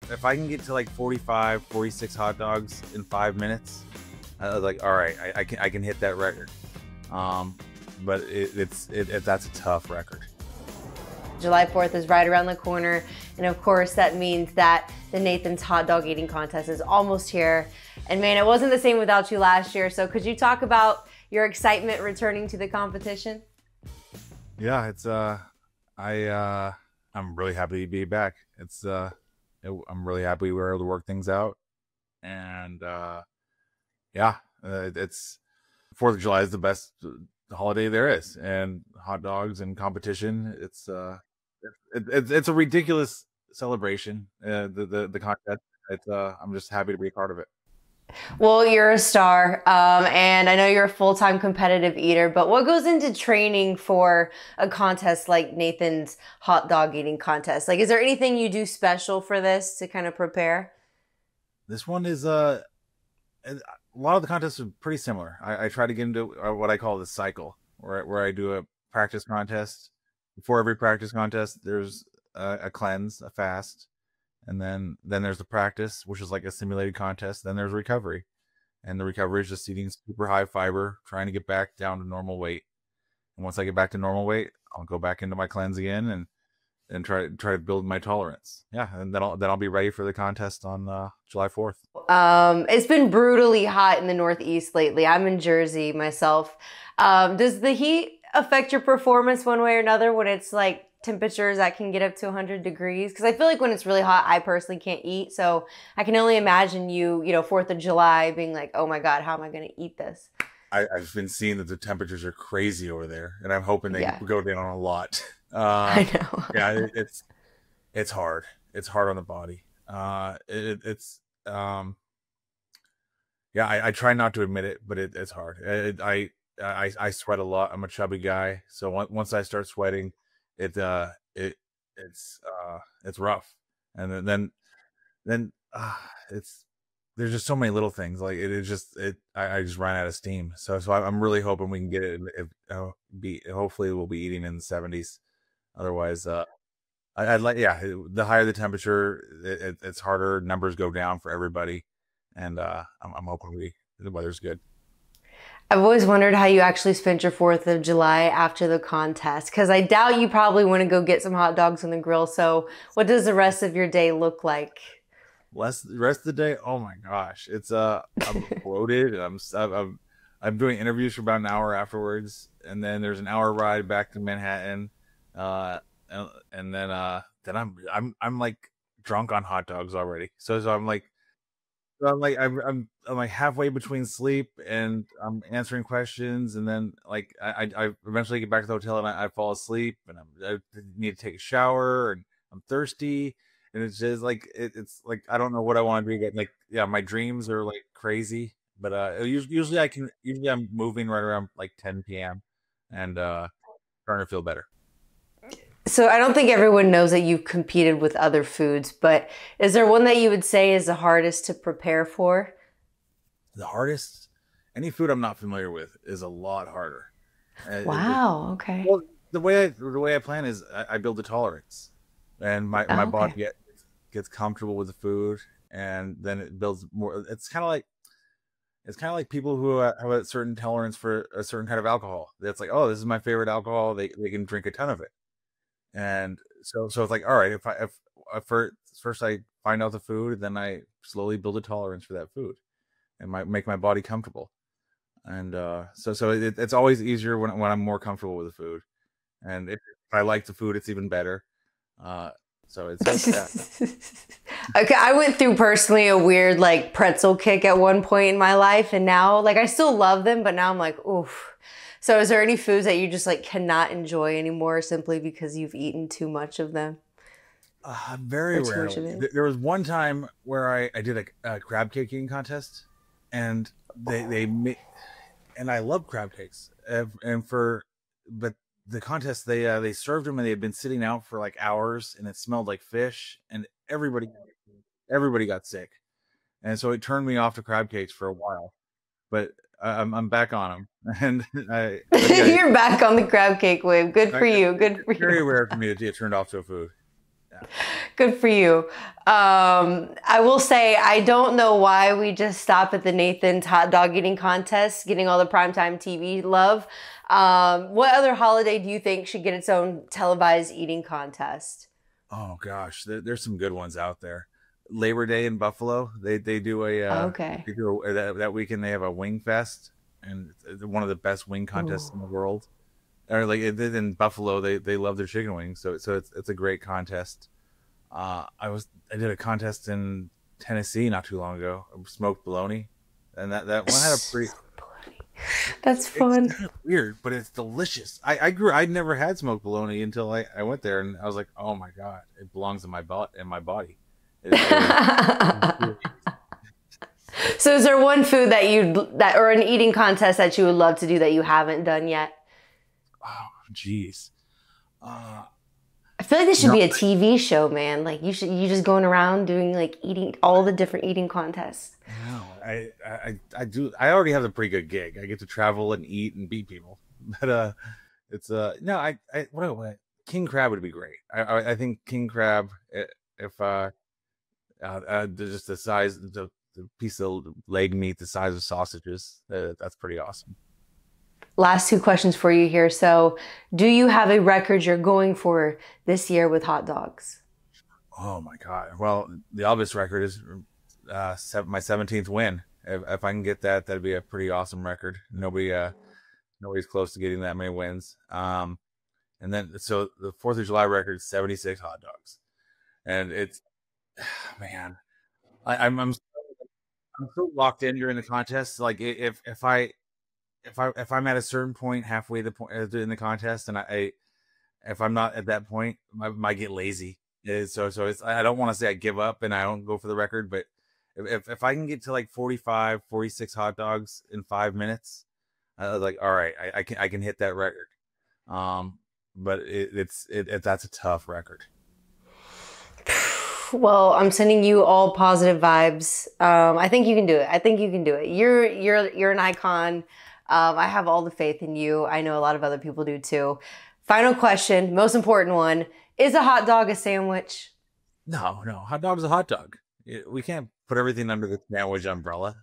if I can get to like 45, 46 hot dogs in 5 minutes, I was like, all right, I can hit that record. Um, but that's a tough record. July 4th is right around the corner, and of course that means that the Nathan's Hot Dog Eating Contest is almost here. And man, it wasn't the same without you last year, so could you talk about your excitement returning to the competition? Yeah, I'm really happy to be back. I'm really happy we were able to work things out, and yeah, it's 4th of July is the best holiday there is, and hot dogs and competition. It's a ridiculous celebration. The contest. I'm just happy to be a part of it. Well, you're a star, and I know you're a full-time competitive eater, but what goes into training for a contest like Nathan's Hot Dog Eating Contest? Like, is there anything you do special for this to kind of prepare? This one is a lot of the contests are pretty similar. I try to get into what I call the cycle, where I do a practice contest. Before every practice contest, there's a cleanse, a fast, and then there's the practice, which is like a simulated contest. Then there's recovery, and the recovery is just eating super high fiber, trying to get back down to normal weight. And once I get back to normal weight, I'll go back into my cleanse again and try to build my tolerance. Yeah, and then I'll be ready for the contest on July 4th. It's been brutally hot in the Northeast lately. I'm in Jersey myself. Does the heat affect your performance one way or another when it's like temperatures that can get up to 100 degrees? Because I feel like when it's really hot, I personally can't eat. So I can only imagine you, 4th of July being like, oh my God, how am I going to eat this? I've been seeing that the temperatures are crazy over there, and I'm hoping they Yeah, go down a lot. I know. Yeah, it's hard. It's hard on the body. It's yeah. I try not to admit it, but it's hard. I sweat a lot. I'm a chubby guy, so once I start sweating, it it's rough, and then it's there's just so many little things like it is just I just ran out of steam. So I'm really hoping we can get it. If, be hopefully we'll be eating in the 70s. Otherwise, I'd like, yeah, the higher the temperature, it's harder. Numbers go down for everybody, and I'm hoping the weather's good. I've always wondered how you actually spent your 4th of July after the contest, because I doubt you probably want to go get some hot dogs on the grill. So what does the rest of your day look like? The rest of the day, oh my gosh, I'm bloated. I'm doing interviews for about an hour afterwards, and then there's an hour ride back to Manhattan, uh, and then I'm like drunk on hot dogs already. So I'm like halfway between sleep and I'm answering questions, and then like I eventually get back to the hotel and I fall asleep, and I need to take a shower, and I'm thirsty, and it's just like it's like I don't know what I want to do again. Like, yeah, my dreams are like crazy, but usually I'm moving right around like 10 p.m. and starting to feel better. So I don't think everyone knows that you've competed with other foods, but is there one that you would say is the hardest to prepare for? The hardest, any food I'm not familiar with is a lot harder. Wow, okay. Well, the way I plan is I build a tolerance, and my Oh, body okay. gets comfortable with the food, and then it builds more. It's kind of like people who have a certain tolerance for a certain kind of alcohol. That's like, oh, this is my favorite alcohol. They can drink a ton of it, and so it's like, all right, if first I find out the food, then I slowly build a tolerance for that food, and make my body comfortable. And it's always easier when I'm more comfortable with the food, and if I like the food, it's even better. Uh, so it's yeah. Okay, I went through personally a weird like pretzel kick at one point in my life, and now like I still love them, but now I'm like, oof. So is there any foods that you just like cannot enjoy anymore simply because you've eaten too much of them Very or too much rarely. of it? There was one time where I did a crab cake eating contest, and they made, and I love crab cakes, but the contest they served them and they had been sitting out for like hours, and it smelled like fish, and everybody got sick, and so it turned me off to crab cakes for a while. But I'm back on them, and but yeah, You're back on the crab cake wave. Good for you. Good it's for very you. rare for me to get turned off to a food. Good for you. I will say I don't know why we just stop at the Nathan's hot dog eating contest, getting all the primetime TV love. What other holiday do you think should get its own televised eating contest? Oh gosh, there's some good ones out there. Labor Day in Buffalo, they do a Okay. that weekend they have a wing fest, and it's one of the best wing contests in Ooh. the world. Or like in Buffalo, they love their chicken wings, so it's a great contest. I did a contest in Tennessee not too long ago, smoked bologna, and that one had a pretty. That's It's fun. kind of weird, but it's delicious. I'd never had smoked bologna until I went there, and I was like, oh my god, it belongs in my butt in my body. It was really, So is there one food that or an eating contest that you would love to do that you haven't done yet? oh jeez. Uh, I feel like this should no, be a TV show, man. Like you just going around doing like eating all the different eating contests. no, I do. I already have a pretty good gig. I get to travel and eat and beat people, but it's no, what king crab would be great. I think king crab if just the size the piece of leg meat the size of sausages, that's pretty awesome. Last two questions for you here. So, do you have a record you're going for this year with hot dogs? Oh my god! Well, the obvious record is my 17th win. If I can get that, that'd be a pretty awesome record. Nobody's close to getting that many wins. And then so the Fourth of July record is 76 hot dogs, and it's man, I'm so locked in during the contest. Like if I'm at a certain point halfway the point in the contest, and if I'm not at that point, I might get lazy. So it's I don't want to say I give up and I don't go for the record, but if I can get to like 45, 46 hot dogs in 5 minutes, I was like, all right, I can hit that record. Um, but that's a tough record. Well, I'm sending you all positive vibes. I think you can do it. I think you can do it. You're an icon. I have all the faith in you. I know a lot of other people do too. Final question, most important one: is a hot dog a sandwich? No, hot dog's a hot dog. We can't put everything under the sandwich umbrella.